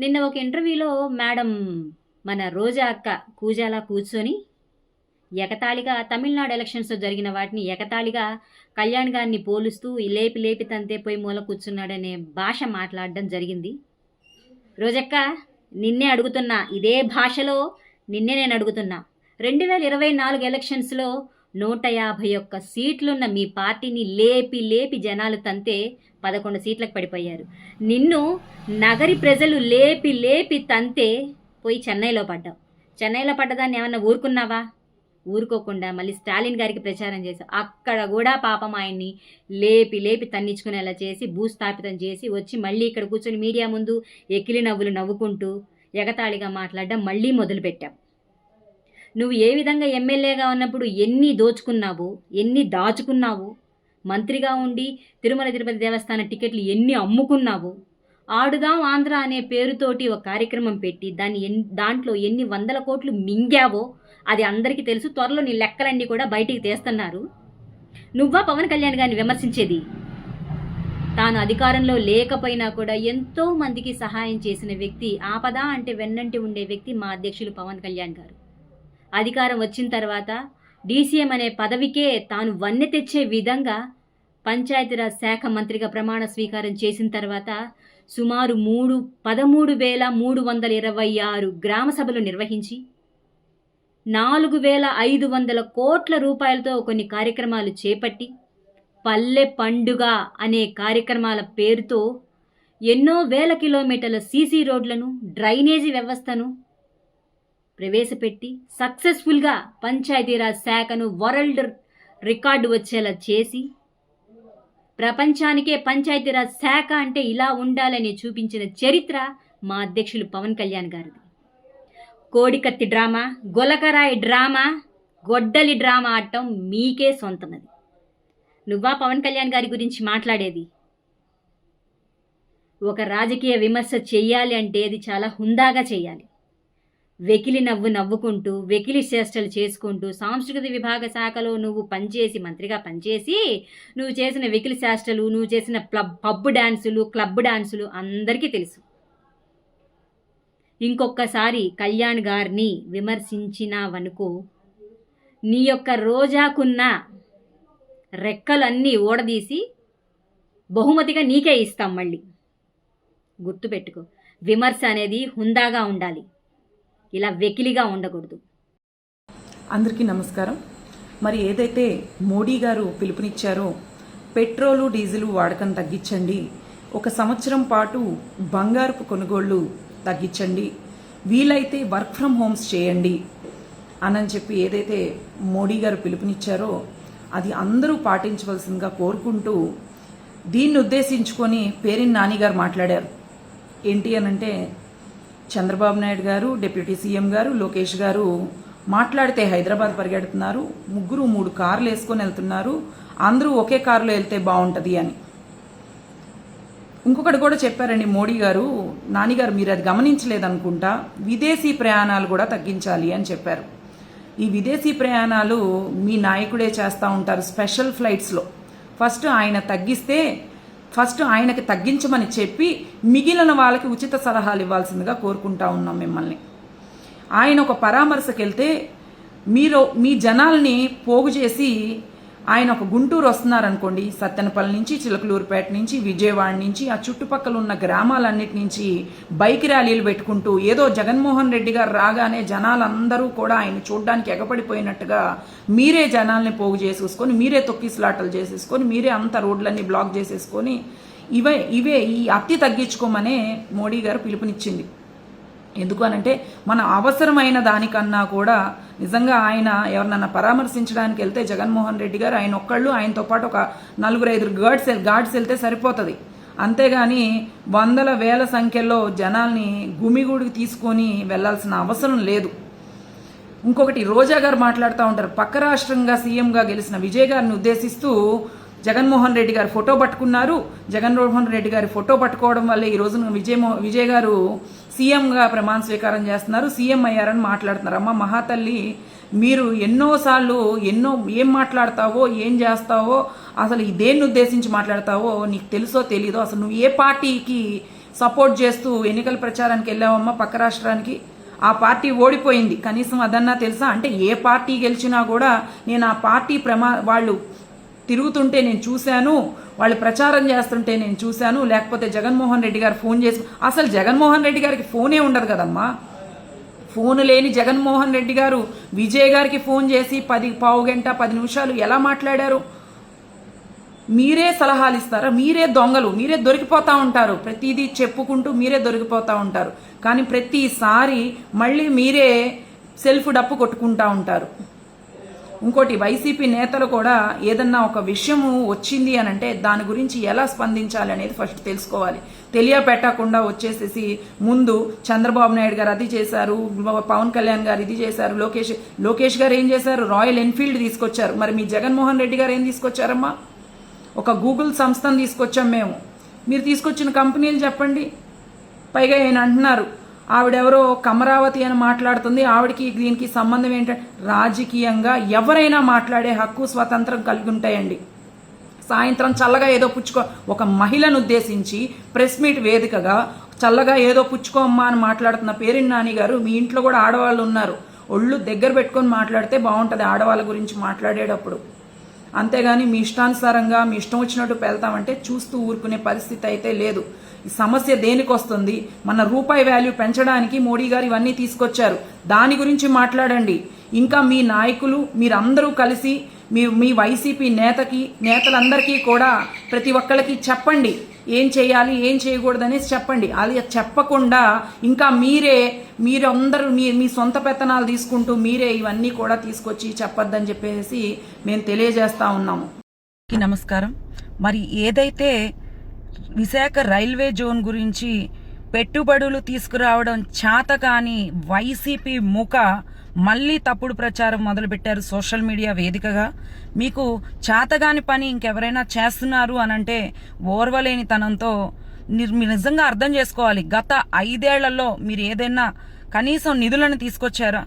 నిన్న ఒక ఇంటర్వ్యూలో మేడం మన రోజా అక్క కూజాల కూర్చొని ఎగతాళిగా తమిళనాడు ఎలక్షన్స్లో జరిగిన వాటిని ఎగతాళిగా కళ్యాణ్ గారిని పోలుస్తూ ఈ లేపి లేపి తంతే పోయి మూల కూర్చున్నాడనే భాష మాట్లాడడం జరిగింది. రోజక్క, నిన్నే అడుగుతున్నా, ఇదే భాషలో నిన్నే నేను అడుగుతున్నా. 2024 ఎలక్షన్స్లో 151 సీట్లున్న మీ పార్టీని లేపి లేపి జనాలు తంతే 11 సీట్లకు పడిపోయారు. నిన్ను నగరి ప్రజలు లేపి లేపి తంతే పోయి చెన్నైలో పడ్డావు. చెన్నైలో పడ్డదాన్ని ఏమన్నా ఊరుకున్నావా? ఊరుకోకుండా మళ్ళీ స్టాలిన్ గారికి ప్రచారం చేశావు. అక్కడ కూడా పాపం ఆయన్ని లేపి లేపి తన్నించుకునేలా చేసి భూస్థాపితం చేసి వచ్చి మళ్ళీ ఇక్కడ కూర్చొని మీడియా ముందు ఎకిలి నవ్వులు నవ్వుకుంటూ ఎగతాళిగా మాట్లాడడం మళ్ళీ మొదలుపెట్టావు. నువ్వు ఏ విధంగా ఎమ్మెల్యేగా ఉన్నప్పుడు ఎన్ని దోచుకున్నావు, ఎన్ని దాచుకున్నావు, మంత్రిగా ఉండి తిరుమల తిరుపతి దేవస్థాన టికెట్లు ఎన్ని అమ్ముకున్నావు, ఆడుదాం ఆంధ్ర అనే పేరుతోటి ఒక కార్యక్రమం పెట్టి దాంట్లో ఎన్ని 100 కోట్లు మింగావో అది అందరికీ తెలుసు. త్వరలో నీ లెక్కలన్నీ కూడా బయటికి తీస్తున్నారు. నువ్వా పవన్ కళ్యాణ్ గారిని విమర్శించేది? తాను అధికారంలో లేకపోయినా కూడా ఎంతో మందికి సహాయం చేసిన వ్యక్తి, ఆపద అంటే వెన్నంటి ఉండే వ్యక్తి మా అధ్యక్షులు పవన్ కళ్యాణ్ గారు. అధికారం వచ్చిన తర్వాత డీసీఎం అనే పదవికే తాను వన్నె తెచ్చే విధంగా పంచాయతీరాజ్ శాఖ మంత్రిగా ప్రమాణ స్వీకారం చేసిన తర్వాత సుమారు 13,326 గ్రామ సభలు నిర్వహించి 4,500 కోట్ల రూపాయలతో కొన్ని కార్యక్రమాలు చేపట్టి పల్లె పండుగ అనే కార్యక్రమాల పేరుతో ఎన్నో వేల కిలోమీటర్ల సీసీ రోడ్లను, డ్రైనేజీ వ్యవస్థను ప్రవేశపెట్టి సక్సెస్ఫుల్గా పంచాయతీరాజ్ శాఖను వరల్డ్ రికార్డు వచ్చేలా చేసి ప్రపంచానికే పంచాయతీరాజ్ శాఖ అంటే ఇలా ఉండాలని చూపించిన చరిత్ర మా అధ్యక్షులు పవన్ కళ్యాణ్ గారిది. కోడికత్తి డ్రామా, గొలకరాయి డ్రామా, గొడ్డలి డ్రామా ఆడటం మీకే సొంతమది. నువ్వా పవన్ కళ్యాణ్ గారి గురించి మాట్లాడేది? ఒక రాజకీయ విమర్శ చెయ్యాలి అంటే అది చాలా హుందాగా చేయాలి. వెకిలి నవ్వుకుంటూ, వెకిలి చేష్టలు చేసుకుంటూ, సాంస్కృతిక విభాగ శాఖలో నువ్వు మంత్రిగా పనిచేసి నువ్వు చేసిన వెకిలి చేష్టలు, నువ్వు చేసిన పబ్బు డాన్సులు, క్లబ్ డాన్సులు అందరికీ తెలుసు. ఇంకొకసారి కళ్యాణ్ గారిని విమర్శించినావనుకో, నీ యొక్క రోజాకున్న రెక్కలన్నీ ఓడదీసి బహుమతిగా నీకే ఇస్తాం. మళ్ళీ గుర్తుపెట్టుకో, విమర్శ అనేది హుందాగా ఉండాలి, ఇలా వెకిలిగా ఉండకూడదు. అందరికీ నమస్కారం. మరి ఏదైతే మోడీ గారు పిలుపునిచ్చారో పెట్రోలు డీజిల్ వాడకం తగ్గించండి, 1 సంవత్సరం పాటు బంగారపు కొనుగోళ్లు తగ్గించండి, వీలైతే వర్క్ ఫ్రమ్ హోమ్స్ చేయండి అని చెప్పి ఏదైతే మోడీ గారు పిలుపునిచ్చారో అది అందరూ పాటించవలసిందిగా కోరుకుంటూ, దీన్ని ఉద్దేశించుకొని పేరిని నాని గారు మాట్లాడారు. ఏంటి అనంటే, చంద్రబాబు నాయుడు గారు, డిప్యూటీ సీఎం గారు, లోకేష్ గారు మాట్లాడితే హైదరాబాద్ పరిగెడుతున్నారు, 3 కార్లు వేసుకొని వెళ్తున్నారు, అందరూ ఒకే కారులో వెళ్తే బాగుంటుంది అని. ఇంకొకటి కూడా చెప్పారండి మోడీ గారు, నానిగారు మీరు అది గమనించలేదనుకుంటా, విదేశీ ప్రయాణాలు కూడా తగ్గించాలి అని చెప్పారు. ఈ విదేశీ ప్రయాణాలు మీ నాయకుడే చేస్తూ ఉంటారు స్పెషల్ ఫ్లైట్స్లో. ఫస్ట్ ఆయనకి తగ్గించమని చెప్పి మిగిలిన వాళ్ళకి ఉచిత సలహాలు ఇవ్వాల్సిందిగా కోరుకుంటా ఉన్నాం మిమ్మల్ని. ఆయన ఒక పరామర్శకు వెళ్తే మీ జనాల్ని పోగు చేసి ఆయన ఒక గుంటూరు వస్తున్నారనుకోండి, సత్తెనపల్లి నుంచి, చిలకలూరుపేట నుంచి, విజయవాడ నుంచి, ఆ చుట్టుపక్కల ఉన్న గ్రామాలన్నిటి నుంచి బైక్ ర్యాలీలు పెట్టుకుంటూ ఏదో జగన్మోహన్ రెడ్డి గారు రాగానే జనాలందరూ కూడా ఆయన చూడడానికి ఎగపడిపోయినట్టుగా మీరే జనాల్ని పోగు చేసేసుకొని, మీరే తొక్కిసలాటలు చేసేసుకొని, మీరే అంత రోడ్లన్నీ బ్లాక్ చేసేసుకొని ఇవే ఈ అతి తగ్గించుకోమనే మోడీ గారు పిలుపునిచ్చింది. ఎందుకు అనంటే, మన అవసరమైన దానికన్నా కూడా నిజంగా ఆయన ఎవరినన్నా పరామర్శించడానికి వెళ్తే జగన్మోహన్ రెడ్డి గారు ఆయన ఒక్కళ్ళు, ఆయనతో పాటు ఒక 4-5 గార్డ్స్ వెళ్తే సరిపోతుంది. అంతేగాని వందల వేల సంఖ్యలో జనాల్ని గుమిగూడికి తీసుకొని వెళ్లాల్సిన అవసరం లేదు. ఇంకొకటి, రోజా గారు మాట్లాడుతూ ఉంటారు, పక్క రాష్ట్రంగా సీఎంగా గెలిచిన విజయ్ గారిని ఉద్దేశిస్తూ జగన్మోహన్ రెడ్డి గారు ఫోటో పట్టుకున్నారు, జగన్మోహన్ రెడ్డి గారి ఫోటో పట్టుకోవడం వల్ల ఈ రోజున విజయ్ గారు సీఎంగా ప్రమాణ స్వీకారం చేస్తున్నారు, సీఎం అయ్యారని మాట్లాడుతున్నారు. అమ్మ మహాతల్లి, మీరు ఎన్నోసార్లు ఏం మాట్లాడతావో, ఏం చేస్తావో, అసలు దేన్ని ఉద్దేశించి మాట్లాడతావో నీకు తెలుసో తెలీదో, అసలు నువ్వు ఏ పార్టీకి సపోర్ట్ చేస్తూ ఎన్నికల ప్రచారానికి వెళ్ళావమ్మా పక్క రాష్ట్రానికి. ఆ పార్టీ ఓడిపోయింది, కనీసం అదన్నా తెలుసా? అంటే ఏ పార్టీ గెలిచినా కూడా నేను ఆ పార్టీ వాళ్ళు తిరుగుతుంటే నేను చూశాను, వాళ్ళు ప్రచారం చేస్తుంటే నేను చూశాను, లేకపోతే జగన్మోహన్ రెడ్డి గారు ఫోన్ చేసి, అసలు జగన్మోహన్ రెడ్డి గారికి ఫోనే ఉండదు కదమ్మా. ఫోన్ లేని జగన్మోహన్ రెడ్డి గారు విజయ్ గారికి ఫోన్ చేసి పావు గంట 10 నిమిషాలు ఎలా మాట్లాడారు? మీరే సలహాలు ఇస్తారా? మీరే దొంగలు, మీరే దొరికిపోతూ ఉంటారు. ప్రతిదీ చెప్పుకుంటూ మీరే దొరికిపోతూ ఉంటారు. కానీ ప్రతిసారి మళ్ళీ మీరే సెల్ఫ్ డప్పు కొట్టుకుంటూ ఉంటారు. ఇంకోటి, వైసీపీ నేతలు కూడా ఏదన్నా ఒక విషయము వచ్చింది అని అంటే దాని గురించి ఎలా స్పందించాలి అనేది ఫస్ట్ తెలుసుకోవాలి. తెలియపెట్టకుండా వచ్చేసేసి ముందు చంద్రబాబు నాయుడు గారు అది చేశారు, పవన్ కళ్యాణ్ గారు ఇది చేశారు, లోకేష్ గారు ఏం చేశారు? రాయల్ ఎన్ఫీల్డ్ తీసుకొచ్చారు. మరి మీ జగన్మోహన్ రెడ్డి గారు ఏం తీసుకొచ్చారమ్మా? ఒక గూగుల్ సంస్థను తీసుకొచ్చాం మేము. మీరు తీసుకొచ్చిన కంపెనీలు చెప్పండి. పైగా ఆయన అంటున్నారు ఆవిడెవరో కమరావతి అని మాట్లాడుతుంది, ఆవిడకి దీనికి సంబంధం ఏంటంటే, రాజకీయంగా ఎవరైనా మాట్లాడే హక్కు స్వతంత్రం కలిగి ఉంటాయండి. సాయంత్రం చల్లగా ఏదో ఒక మహిళను ఉద్దేశించి ప్రెస్ మీట్ వేదికగా చల్లగా ఏదో పుచ్చుకోమ్మా అని మాట్లాడుతున్న పేరిన్ నాని గారు, మీ ఇంట్లో కూడా ఆడవాళ్ళు ఉన్నారు, ఒళ్ళు దగ్గర పెట్టుకొని మాట్లాడితే బాగుంటుంది ఆడవాళ్ళ గురించి మాట్లాడేటప్పుడు. అంతేగాని మీ ఇష్టానుసారంగా మీ ఇష్టం వచ్చినట్టు వెళ్తామంటే చూస్తూ ఊరుకునే పరిస్థితి అయితే లేదు. ఈ సమస్య దేనికి వస్తుంది? మన రూపాయి వాల్యూ పెంచడానికి మోడీ గారు ఇవన్నీ తీసుకొచ్చారు, దాని గురించి మాట్లాడండి. ఇంకా మీ నాయకులు మీరందరూ కలిసి మీ వైసీపీ నేతలందరికీ కూడా ప్రతి ఒక్కళ్ళకి చెప్పండి ఏం చేయాలి ఏం చేయకూడదనేసి చెప్పండి. అది చెప్పకుండా ఇంకా మీరందరూ మీ సొంత పెత్తనాలు తీసుకుంటూ మీరే ఇవన్నీ కూడా తీసుకొచ్చి చెప్పొద్దని చెప్పేసి మేము తెలియజేస్తా ఉన్నాము. నమస్కారం. మరి ఏదైతే విశాఖ రైల్వే జోన్ గురించి పెట్టుబడులు తీసుకురావడం చేతకాని వైసీపీ మళ్ళీ తప్పుడు ప్రచారం మొదలుపెట్టారు సోషల్ మీడియా వేదికగా. మీకు చేతగాని పని ఇంకెవరైనా చేస్తున్నారు అనంటే ఓర్వలేని తనంతో మీరు నిజంగా అర్థం చేసుకోవాలి. గత 5 ఏళ్లలో మీరు ఏదైనా కనీసం నిధులను తీసుకొచ్చారా?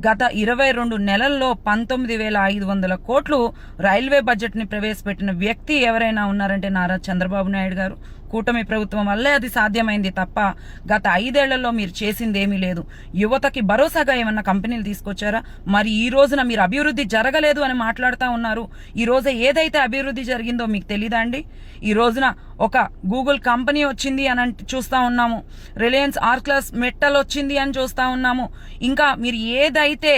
గత 22 నెలల్లో 19,500 కోట్లు రైల్వే బడ్జెట్ని ప్రవేశపెట్టిన వ్యక్తి ఎవరైనా ఉన్నారంటే నారా చంద్రబాబు నాయుడు గారు. కూటమి ప్రభుత్వం వల్లే అది సాధ్యమైంది తప్ప గత 5 ఏళ్లలో మీరు చేసింది ఏమీ లేదు. యువతకి భరోసాగా ఏమన్నా కంపెనీలు తీసుకొచ్చారా? మరి ఈ రోజున మీరు అభివృద్ధి జరగలేదు అని మాట్లాడుతూ ఉన్నారు. ఈ రోజు ఏదైతే అభివృద్ధి జరిగిందో మీకు తెలీదా అండి? ఈ రోజున ఒక గూగుల్ కంపెనీ వచ్చింది అని చూస్తూ ఉన్నాము, రిలయన్స్ ఆర్క్లస్ మెటల్ వచ్చింది అని చూస్తూ ఉన్నాము. ఇంకా మీరు ఏదైతే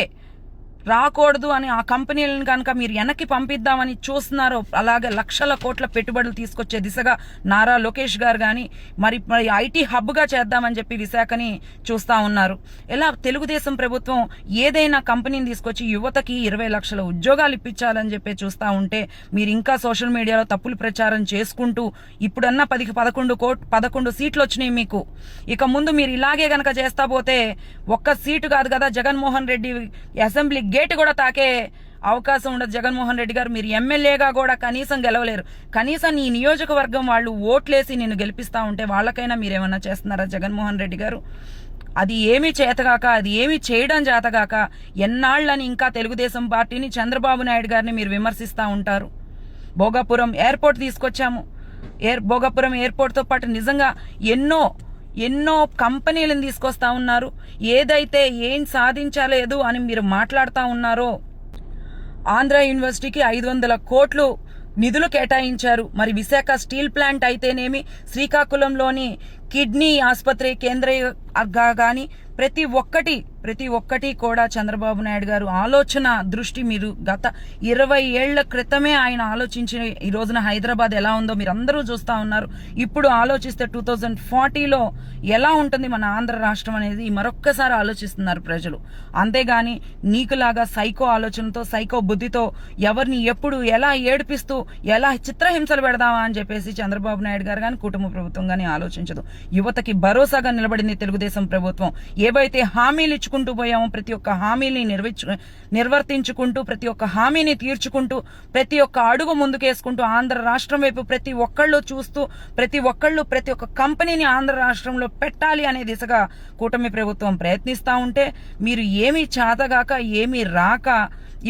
రాకూడదు అని ఆ కంపెనీలను కనుక మీరు వెనక్కి పంపిద్దామని చూస్తున్నారో అలాగే లక్షల కోట్ల పెట్టుబడులు తీసుకొచ్చే దిశగా నారా లోకేష్ గారు కానీ మరి ఐటీ హబ్గా చేద్దామని చెప్పి విశాఖని చూస్తూ ఉన్నారు. ఎలా తెలుగుదేశం ప్రభుత్వం ఏదైనా కంపెనీని తీసుకొచ్చి యువతకి 20 లక్షల ఉద్యోగాలు ఇప్పించాలని చెప్పి చూస్తూ ఉంటే మీరు ఇంకా సోషల్ మీడియాలో తప్పులు ప్రచారం చేసుకుంటూ ఇప్పుడన్నా 11 సీట్లు వచ్చినాయి మీకు. ఇక ముందు మీరు ఇలాగే గనక చేస్తా పోతే ఒక్క సీటు కాదు కదా, జగన్మోహన్ రెడ్డి అసెంబ్లీ గేట్ కూడా తాకే అవకాశం ఉండదు. జగన్మోహన్ రెడ్డి గారు మీరు ఎమ్మెల్యేగా కూడా కనీసం గెలవలేరు. కనీసం నీ నియోజకవర్గం వాళ్ళు ఓట్లేసి నిన్ను గెలిపిస్తా ఉంటే వాళ్ళకైనా మీరేమన్నా చేస్తున్నారా జగన్మోహన్ రెడ్డి గారు? అది ఏమీ చేతగాక, అది ఏమీ చేయడం చేతగాక ఎన్నాళ్ళని ఇంకా తెలుగుదేశం పార్టీని చంద్రబాబు నాయుడు గారిని మీరు విమర్శిస్తూ ఉంటారు. భోగాపురం ఎయిర్పోర్ట్ తీసుకొచ్చాము. భోగాపురం ఎయిర్పోర్ట్తో పాటు నిజంగా ఎన్నో కంపెనీలను తీసుకొస్తా ఉన్నారు. ఏదైతే ఏం సాధించలేదు అని మీరు మాట్లాడుతూ ఉన్నారో, ఆంధ్ర యూనివర్సిటీకి 500 కోట్లు నిధులు కేటాయించారు. మరి విశాఖ స్టీల్ ప్లాంట్ అయితేనేమి, శ్రీకాకుళంలోని కిడ్నీ ఆసుపత్రి కేంద్రంగా కానీ ప్రతి ఒక్కటి కూడా చంద్రబాబు నాయుడు గారు ఆలోచన దృష్టి మీరు గత 20 ఏళ్ల క్రితమే ఆయన ఆలోచించి ఈ రోజున హైదరాబాద్ ఎలా ఉందో మీరు అందరూ చూస్తూ ఉన్నారు. ఇప్పుడు ఆలోచిస్తే 2040లో ఎలా ఉంటుంది మన ఆంధ్ర రాష్ట్రం అనేది మరొక్కసారి ఆలోచిస్తున్నారు ప్రజలు. అంతేగాని నీకులాగా సైకో ఆలోచనతో సైకో బుద్ధితో ఎవరిని ఎప్పుడు ఎలా ఏడిపిస్తూ ఎలా చిత్రహింసలు పెడదామా అని చెప్పేసి చంద్రబాబు నాయుడు గారు కానీ కుటుంబ ప్రభుత్వం కానీ ఆలోచించదు. యువతకి భరోసాగా నిలబడింది తెలుగుదేశం ప్రభుత్వం. ఏవైతే హామీలు ఇచ్చుకుంటూ పోయామో ప్రతి ఒక్క హామీని నిర్వర్తించుకుంటూ ప్రతి ఒక్క హామీని తీర్చుకుంటూ ప్రతి ఒక్క అడుగు ముందుకేసుకుంటూ ఆంధ్ర రాష్ట్రం వైపు ప్రతి ఒక్కళ్ళు చూస్తూ ప్రతి ఒక్క కంపెనీని ఆంధ్ర రాష్ట్రంలో పెట్టాలి అనే దిశగా కూటమి ప్రభుత్వం ప్రయత్నిస్తూ ఉంటే మీరు ఏమీ చేతగాక ఏమీ రాక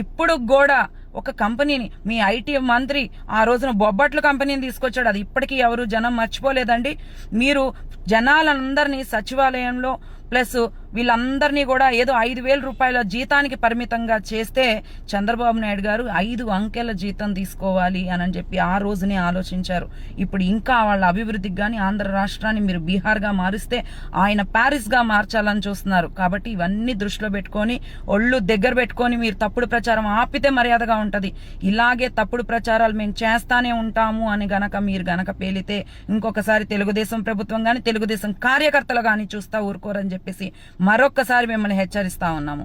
ఇప్పుడు కూడా ఒక కంపెనీని, మీ ఐటీ మంత్రి ఆ రోజున బొబ్బట్లు కంపెనీని తీసుకొచ్చాడు, అది ఇప్పటికీ ఎవరు జనం మర్చిపోలేదండి. మీరు జనాలందరినీ సచివాలయంలో ప్లస్ వీళ్ళందరినీ కూడా ఏదో 5,000 రూపాయల జీతానికి పరిమితంగా చేస్తే చంద్రబాబు నాయుడు గారు 5 అంకెల జీతం తీసుకోవాలి అని చెప్పి ఆ రోజునే ఆలోచించారు. ఇప్పుడు ఇంకా వాళ్ళ అభివృద్ధికి కానీ ఆంధ్ర రాష్ట్రాన్ని మీరు బీహార్గా మారిస్తే ఆయన ప్యారిస్గా మార్చాలని చూస్తున్నారు. కాబట్టి ఇవన్నీ దృష్టిలో పెట్టుకొని ఒళ్ళు దగ్గర పెట్టుకొని మీరు తప్పుడు ప్రచారం ఆపితే మర్యాదగా ఉంటుంది. ఇలాగే తప్పుడు ప్రచారాలు మేము చేస్తానే ఉంటాము అని మీరు గనక పేలితే ఇంకొకసారి తెలుగుదేశం ప్రభుత్వం కానీ తెలుగుదేశం కార్యకర్తలు కానీ చూస్తా ఊరుకోరని చెప్పేసి మరొక్కసారి మిమ్మల్ని హెచ్చరిస్తా ఉన్నాము.